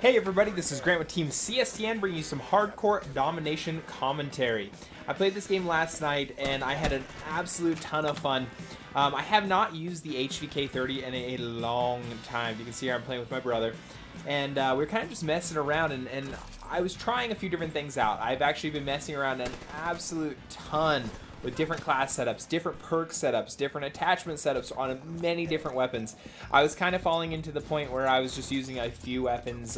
Hey everybody, this is Grant with Team CSTN bringing you some hardcore domination commentary. I played this game last night and I had an absolute ton of fun. I have not used the H.A.T.R in a long time. You can see here I'm playing with my brother. And we're kind of just messing around and I was trying a few different things out. I've actually been messing around an absolute ton with different class setups, different perk setups, different attachment setups on many different weapons. I was kind of falling into the point where I was just using a few weapons,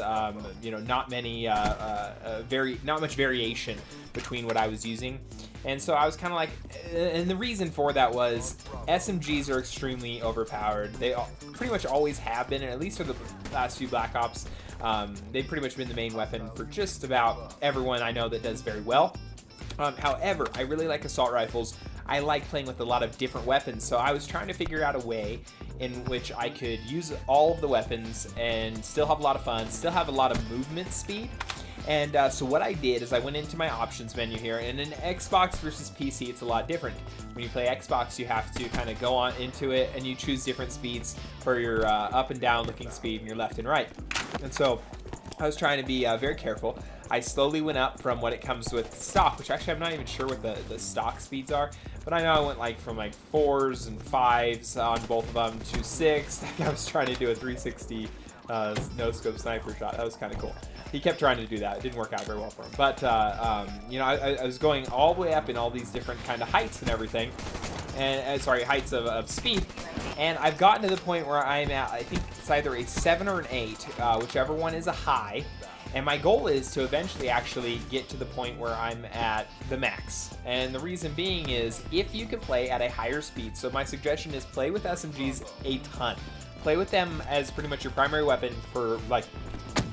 you know, not much variation between what I was using. And so I was kind of like, and the reason for that was SMGs are extremely overpowered. They pretty much always have been, and at least for the last few Black Ops, they've pretty much been the main weapon for just about everyone I know that does very well. However, I really like assault rifles. I like playing with a lot of different weapons, so I was trying to figure out a way in which I could use all of the weapons and still have a lot of fun, still have a lot of movement speed. And so what I did is I went into my options menu here, and in Xbox versus PC, it's a lot different. When you play Xbox, you have to kind of go on into it, and you choose different speeds for your up and down looking speed and your left and right. And so I was trying to be very careful. I slowly went up from what it comes with stock, which actually I'm not even sure what the stock speeds are, but I know I went like from like 4s and 5s on both of them to 6. I was trying to do a 360 no-scope sniper shot. That was kind of cool. He kept trying to do that. It didn't work out very well for him. But, you know, I was going all the way up in all these different kind of heights and everything. And, sorry, heights of speed. And I've gotten to the point where I'm at, I think it's either a 7 or an 8, whichever one is a high. And my goal is to eventually actually get to the point where I'm at the max. And the reason being is if you can play at a higher speed. So my suggestion is play with SMGs a ton. Play with them as pretty much your primary weapon for like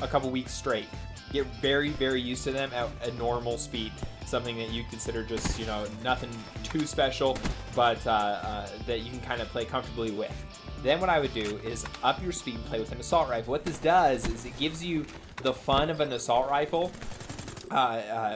a couple weeks straight. Get very, very used to them at a normal speed. Something that you consider just, you know, nothing too special, but that you can kind of play comfortably with. Then what I would do is up your speed and play with an assault rifle. What this does is it gives you the fun of an assault rifle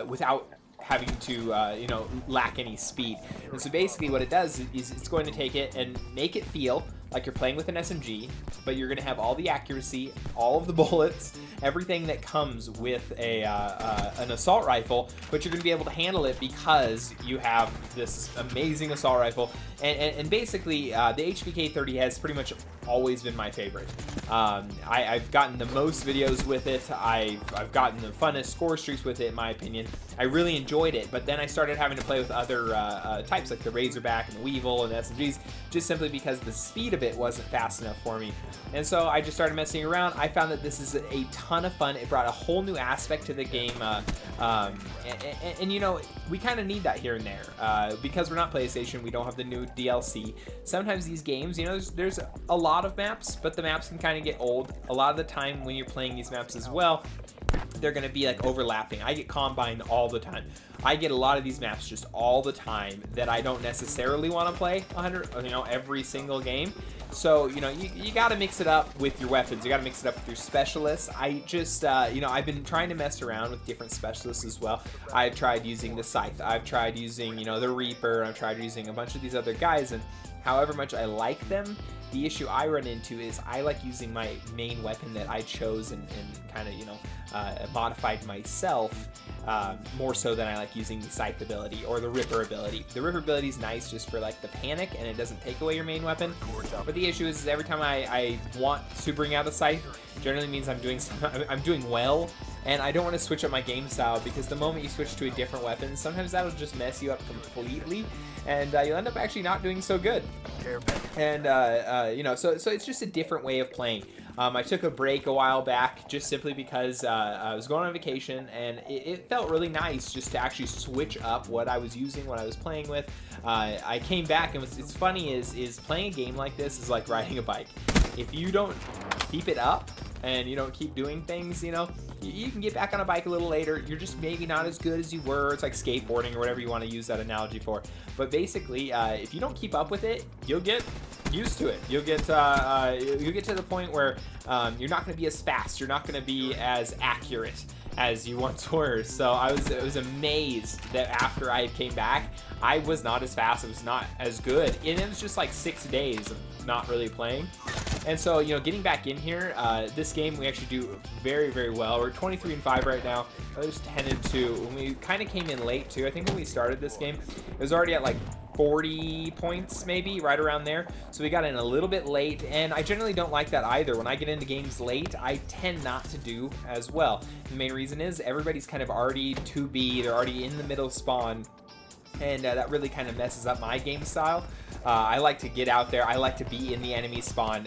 without having to, you know, lack any speed. And so basically what it does is it's going to take it and make it feel like you're playing with an SMG, but you're going to have all the accuracy, all of the bullets, everything that comes with an assault rifle, but you're going to be able to handle it because you have this amazing assault rifle. And basically, the HBK30 has pretty much always been my favorite. I've gotten the most videos with it. I've gotten the funnest score streaks with it, in my opinion. I really enjoyed it, but then I started having to play with other types like the Razorback and the Weevil and the SMGs, just simply because the speed of it wasn't fast enough for me. And so I just started messing around. I found that this is a ton of fun. It brought a whole new aspect to the game, and you know, we kind of need that here and there. Because we're not PlayStation, we don't have the new DLC. Sometimes these games, you know, there's a lot of maps, but the maps can kind of get old. A lot of the time when you're playing these maps as well, they're going to be like overlapping. I get combined all the time. I get a lot of these maps just all the time that I don't necessarily want to play 100, you know, every single game. So, you know, you got to mix it up with your weapons. You got to mix it up with your specialists. I just, you know, I've been trying to mess around with different specialists as well. I've tried using the Scythe. I've tried using, you know, the Reaper. I've tried using a bunch of these other guys, and however much I like them, the issue I run into is I like using my main weapon that I chose and kind of, you know, modified myself more so than I like using the Scythe ability or the Ripper ability. The Ripper ability is nice just for like the panic, and it doesn't take away your main weapon. But the issue is every time I want to bring out a Scythe, generally means I'm doing well, and I don't want to switch up my game style, because the moment you switch to a different weapon, sometimes that'll just mess you up completely, and you'll end up actually not doing so good. And you know, so it's just a different way of playing. I took a break a while back just simply because I was going on vacation, and it felt really nice just to actually switch up what I was using, what I was playing with. I came back, and what's funny is playing a game like this is like riding a bike. If you don't keep it up and you don't keep doing things, you know, you can get back on a bike a little later. You're just maybe not as good as you were. It's like skateboarding or whatever you want to use that analogy for. But basically, if you don't keep up with it, you'll get used to it. You'll get to the point where you're not going to be as fast. You're not going to be as accurate as you once were. So I was amazed that after I came back, I was not as fast. I was not as good. And it was just like 6 days of not really playing. And so, you know, getting back in here, this game we actually do very, very well. We're 23-5 right now. There's 10-2. When we kind of came in late too. I think when we started this game, it was already at like 40 points, maybe right around there. So we got in a little bit late, and I generally don't like that either. When I get into games late, I tend not to do as well. The main reason is everybody's kind of already 2B. They're already in the middle spawn. And that really kind of messes up my game style. I like to get out there. I like to be in the enemy spawn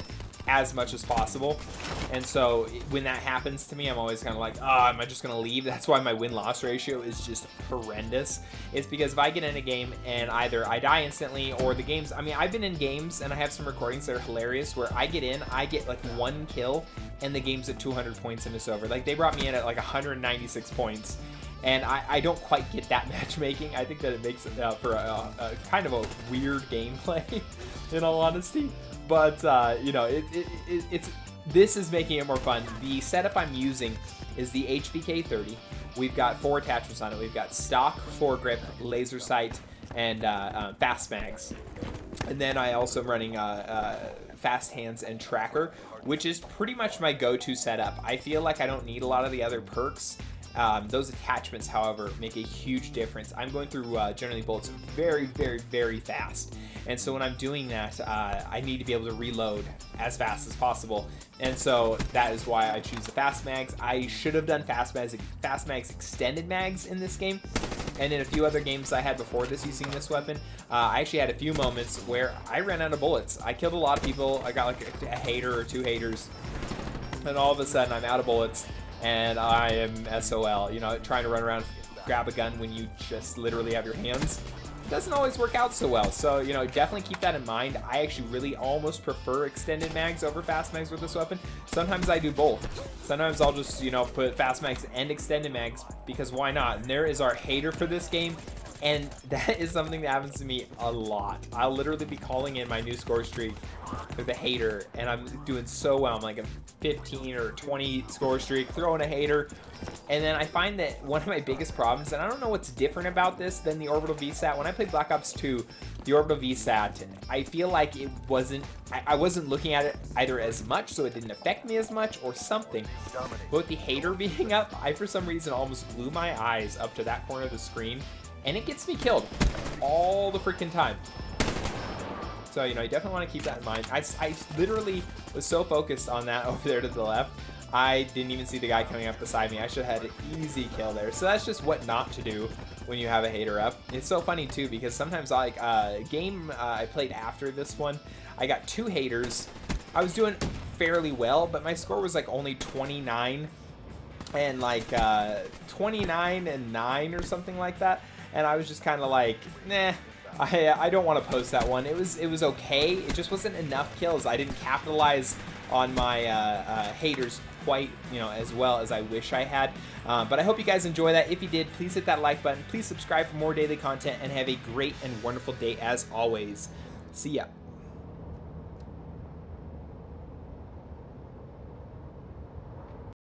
as much as possible. And so when that happens to me, I'm always kind of like, oh, am I just going to leave? That's why my win-loss ratio is just horrendous. It's because if I get in a game and either I die instantly or the games, I mean, I've been in games and I have some recordings that are hilarious where I get in, I get like 1 kill and the game's at 200 points and it's over. Like they brought me in at like 196 points. And I don't quite get that matchmaking. I think that it makes it for a kind of a weird gameplay, in all honesty. But, you know, this is making it more fun. The setup I'm using is the HVK30. We've got 4 attachments on it. We've got stock, foregrip, laser sight, and fast mags. And then I also am running fast hands and tracker, which is pretty much my go-to setup. I feel like I don't need a lot of the other perks. Those attachments, however, make a huge difference. I'm going through generally bullets very, very, very fast. And so when I'm doing that, I need to be able to reload as fast as possible. And so that is why I choose the fast mags. I should have done fast mags extended mags in this game. And in a few other games I had before this using this weapon, I actually had a few moments where I ran out of bullets. I killed a lot of people. I got like a H.A.T.R or 2 H.A.T.Rs. And all of a sudden I'm out of bullets. And I am SOL, you know, trying to run around, grab a gun when you just literally have your hands. It doesn't always work out so well. So, you know, definitely keep that in mind. I actually really almost prefer extended mags over fast mags with this weapon. Sometimes I do both. Sometimes I'll just, you know, put fast mags and extended mags because why not? And there is our H.A.T.R for this game. And that is something that happens to me a lot. I'll literally be calling in my new ScoreStreak with a H.A.T.R, and I'm doing so well. I'm like a 15 or 20 ScoreStreak, throwing a H.A.T.R, and then I find that one of my biggest problems, and I don't know what's different about this than the orbital VSAT. When I played Black Ops 2, the orbital VSAT, I feel like it wasn't, I wasn't looking at it either as much, so it didn't affect me as much, or something. But with the H.A.T.R being up, I for some reason almost blew my eyes up to that corner of the screen. And it gets me killed all the freaking time. So, you know, you definitely want to keep that in mind. I literally was so focused on that over there to the left, I didn't even see the guy coming up beside me. I should have had an easy kill there. So that's just what not to do when you have a H.A.T.R up. It's so funny, too, because sometimes, like, game I played after this one, I got 2 H.A.T.Rs. I was doing fairly well, but my score was, like, only 29 and, like, 29 and 9 or something like that. And I was just kind of like, nah, I don't want to post that one. It was okay. It just wasn't enough kills. I didn't capitalize on my H.A.T.Rs quite, you know, as well as I wish I had. But I hope you guys enjoy that. If you did, please hit that like button. Please subscribe for more daily content and have a great and wonderful day as always. See ya.